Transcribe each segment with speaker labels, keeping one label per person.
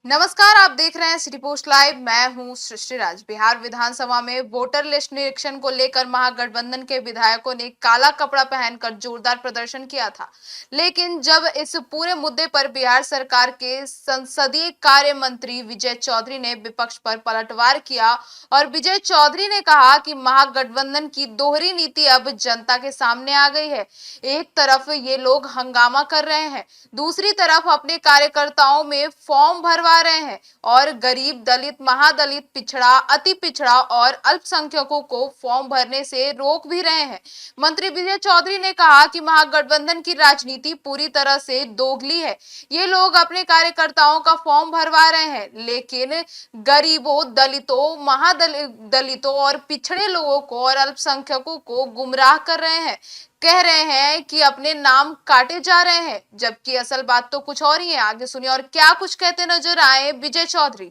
Speaker 1: नमस्कार, आप देख रहे हैं सिटी पोस्ट लाइव। मैं हूं सृष्टि राज। बिहार विधानसभा में वोटर लिस्ट निरीक्षण को लेकर महागठबंधन के विधायकों ने काला कपड़ा पहनकर जोरदार प्रदर्शन किया था। लेकिन जब इस पूरे मुद्दे पर बिहार सरकार के संसदीय कार्य मंत्री विजय चौधरी ने विपक्ष पर पलटवार किया और विजय चौधरी ने कहा कि महागठबंधन की दोहरी नीति अब जनता के सामने आ गई है। एक तरफ ये लोग हंगामा कर रहे हैं, दूसरी तरफ अपने कार्यकर्ताओं में फॉर्म भरवा रहे हैं और गरीब, दलित, महादलित, पिछड़ा, अति पिछड़ा और अल्पसंख्यकों को फॉर्म भरने से रोक भी रहे हैं। मंत्री विजय चौधरी ने कहा कि महागठबंधन की राजनीति पूरी तरह से दोगली है। ये लोग अपने कार्यकर्ताओं का फॉर्म भरवा रहे हैं, लेकिन गरीबों, दलितों, महादलितों और पिछड़े लोगों को और अल्पसंख्यकों को गुमराह कर रहे हैं। कह रहे हैं कि अपने नाम काटे जा रहे हैं, जबकि असल बात तो कुछ और ही है। आगे सुनिए और क्या कुछ कहते नजर आए विजय चौधरी।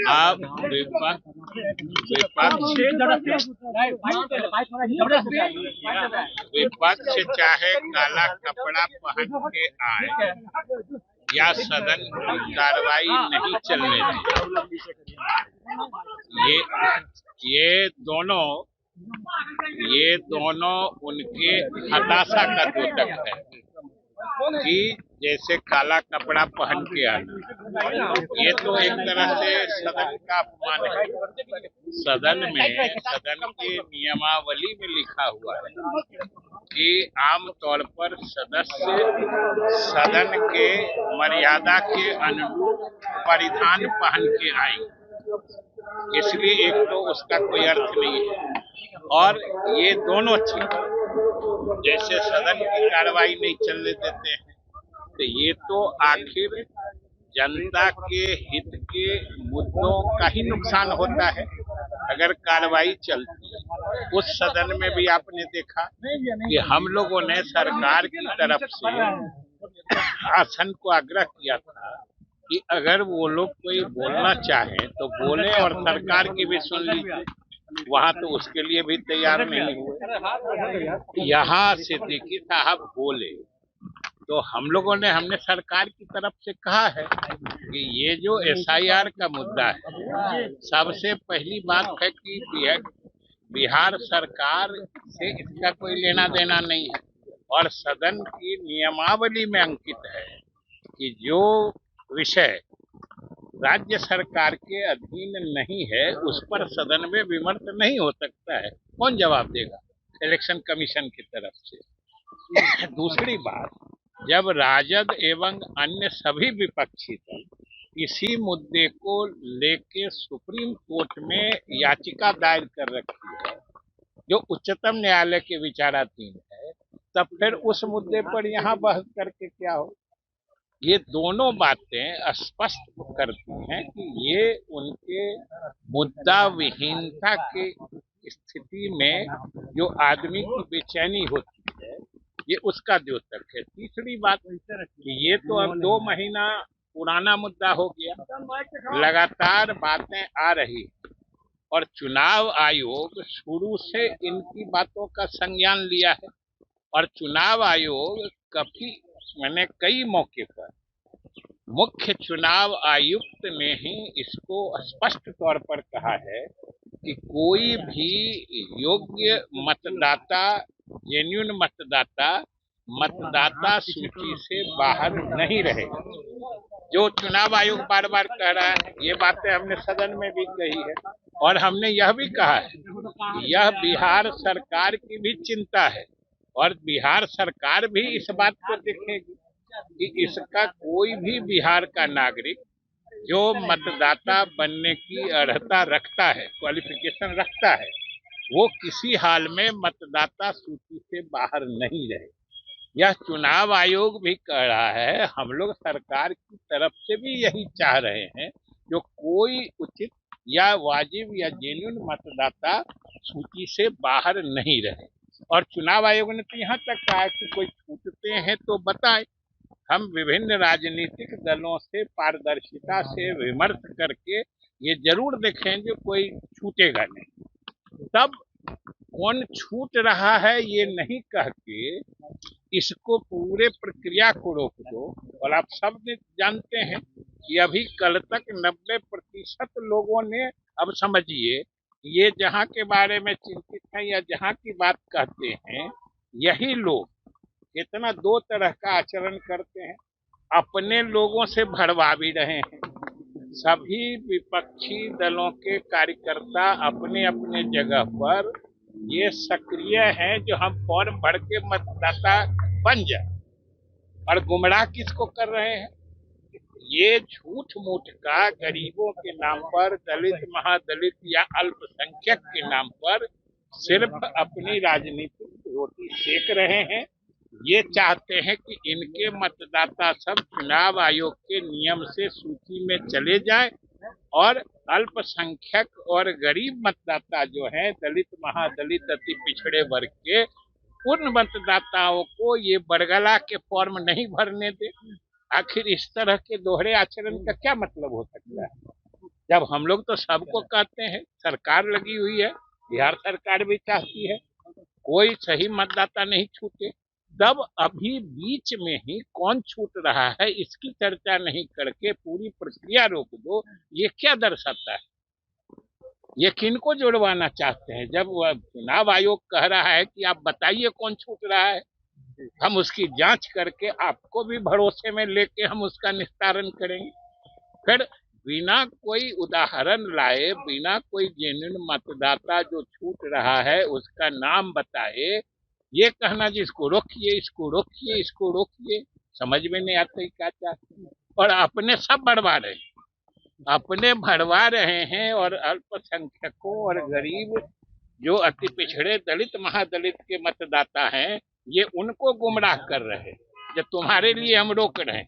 Speaker 2: आप विपक्ष चाहे काला कपड़ा पहन के आए या सदन की कार्रवाई नहीं चलने दे, ये दोनों उनके हताशा का द्योतक है कि जैसे काला कपड़ा पहन के आना, ये तो एक तरह से सदन का अपमान है। सदन के नियमावली में लिखा हुआ है कि आमतौर पर सदस्य सदन के मर्यादा के अनुरूप परिधान पहन के आएंगे, इसलिए एक तो उसका कोई अर्थ नहीं है। और ये दोनों चीज जैसे सदन की कार्रवाई नहीं चलने देते हैं, तो ये तो आखिर जनता के हित के मुद्दों का ही नुकसान होता है अगर कार्रवाई चलती है। उस सदन में भी आपने देखा कि हम लोगों ने सरकार की तरफ से शासन को आग्रह किया था कि अगर वो लोग कोई बोलना चाहें तो बोले और सरकार की भी सुन लीजिए। वहां तो उसके लिए भी तैयार नहीं हुए। यहाँ सिद्दीकी साहब बोले तो हमने सरकार की तरफ से कहा है कि ये जो एसआईआर का मुद्दा है, सबसे पहली बात है कि बिहार सरकार से इसका कोई लेना देना नहीं है और सदन की नियमावली में अंकित है कि जो विषय राज्य सरकार के अधीन नहीं है उस पर सदन में विमर्श नहीं हो सकता है। कौन जवाब देगा? इलेक्शन कमीशन की तरफ से। दूसरी बात, जब राजद एवं अन्य सभी विपक्षी दल इसी मुद्दे को लेके सुप्रीम कोर्ट में याचिका दायर कर रखी है जो उच्चतम न्यायालय के विचाराधीन है, तब फिर उस मुद्दे पर यहाँ बहस करके क्या हो? ये दोनों बातें स्पष्ट करती हैं कि ये उनके मुद्दा विहीनता के स्थिति में जो आदमी की बेचैनी होती है, ये उसका द्योतक है। तीसरी बात कि ये तो अब 2 महीना पुराना मुद्दा हो गया, लगातार बातें आ रही और चुनाव आयोग शुरू से इनकी बातों का संज्ञान लिया है और चुनाव आयोग कई मौके पर मुख्य चुनाव आयुक्त ने ही इसको स्पष्ट तौर पर कहा है कि कोई भी योग्य मतदाता, जेन्युइन मतदाता सूची से बाहर नहीं रहेगा। जो चुनाव आयोग बार बार कह रहा है, ये बातें हमने सदन में भी कही है और हमने यह भी कहा है कि यह बिहार सरकार की भी चिंता है और बिहार सरकार भी इस बात को देखेगी कि इसका कोई भी बिहार का नागरिक जो मतदाता बनने की अर्हता रखता है, क्वालिफिकेशन रखता है, वो किसी हाल में मतदाता सूची से बाहर नहीं रहे। यह चुनाव आयोग भी कह रहा है, हम लोग सरकार की तरफ से भी यही चाह रहे हैं, जो कोई उचित या वाजिब या जेन्युइन मतदाता सूची से बाहर नहीं रहे। और चुनाव आयोग ने तो यहाँ तक कहा कि कोई छूटते हैं तो बताएं, हम विभिन्न राजनीतिक दलों से पारदर्शिता से विमर्श करके ये जरूर देखें जो कोई छूटेगा नहीं, तब कौन छूट रहा है ये नहीं कह के इसको पूरे प्रक्रिया को रोक दो। और आप सब जानते हैं कि अभी कल तक 90% लोगों ने, अब समझिए, ये जहां के बारे में चिंतित हैं या जहां की बात कहते हैं, यही लोग इतना दो तरह का आचरण करते हैं। अपने लोगों से भरवा भी रहे हैं। सभी विपक्षी दलों के कार्यकर्ता अपने अपने जगह पर ये सक्रिय हैं जो हम फॉर्म भर के मतदाता बन जाए, और गुमराह किसको कर रहे हैं? ये झूठ मूठ का गरीबों के नाम पर, दलित, महादलित या अल्पसंख्यक के नाम पर सिर्फ अपनी राजनीतिक रोटी सेक रहे हैं। ये चाहते हैं कि इनके मतदाता सब चुनाव आयोग के नियम से सूची में चले जाएं, और अल्पसंख्यक और गरीब मतदाता जो हैं, दलित, महादलित, अति पिछड़े वर्ग के, उन मतदाताओं को ये बरगला के फॉर्म नहीं भरने दे। आखिर इस तरह के दोहरे आचरण का क्या मतलब हो सकता है? जब हम लोग तो सबको कहते हैं, सरकार लगी हुई है, बिहार सरकार भी चाहती है कोई सही मतदाता नहीं छूटे, तब अभी बीच में ही कौन छूट रहा है इसकी चर्चा नहीं करके पूरी प्रक्रिया रोक दो। ये क्या दर्शाता है? ये किनको जुड़वाना चाहते हैं? जब चुनाव आयोग कह रहा है कि आप बताइए कौन छूट रहा है, हम उसकी जांच करके आपको भी भरोसे में लेके हम उसका निस्तारण करेंगे। फिर बिना कोई उदाहरण लाए, बिना कोई जेन्युइन मतदाता जो छूट रहा है उसका नाम बताए, ये कहना जी इसको रोकिए, इसको रोकिए, इसको रोकिए, समझ में नहीं आता ही क्या चाहते हैं। और अपने सब बढ़वा रहे हैं, अपने भरवा रहे हैं, और अल्पसंख्यकों और गरीब जो अति पिछड़े दलित, महादलित के मतदाता हैं, ये उनको गुमराह कर रहे हैं। जो तुम्हारे लिए हम रोक रहे हैं,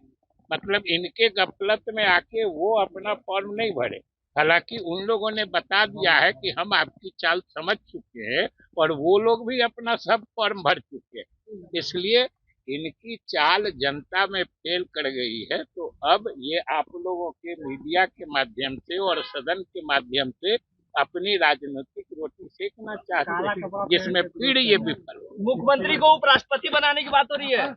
Speaker 2: मतलब इनके गफलत में आके वो अपना फॉर्म नहीं भरे। हालांकि उन लोगों ने बता दिया है कि हम आपकी चाल समझ चुके हैं, और वो लोग भी अपना सब फॉर्म भर चुके हैं। इसलिए इनकी चाल जनता में फेल कर गई है। तो अब ये आप लोगों के मीडिया के माध्यम से और सदन के माध्यम से अपनी राजनीतिक रोटी सेकना चाहते हैं, जिसमें फिर ये विफल।
Speaker 3: मुख्यमंत्री को उपराष्ट्रपति बनाने की बात हो रही है।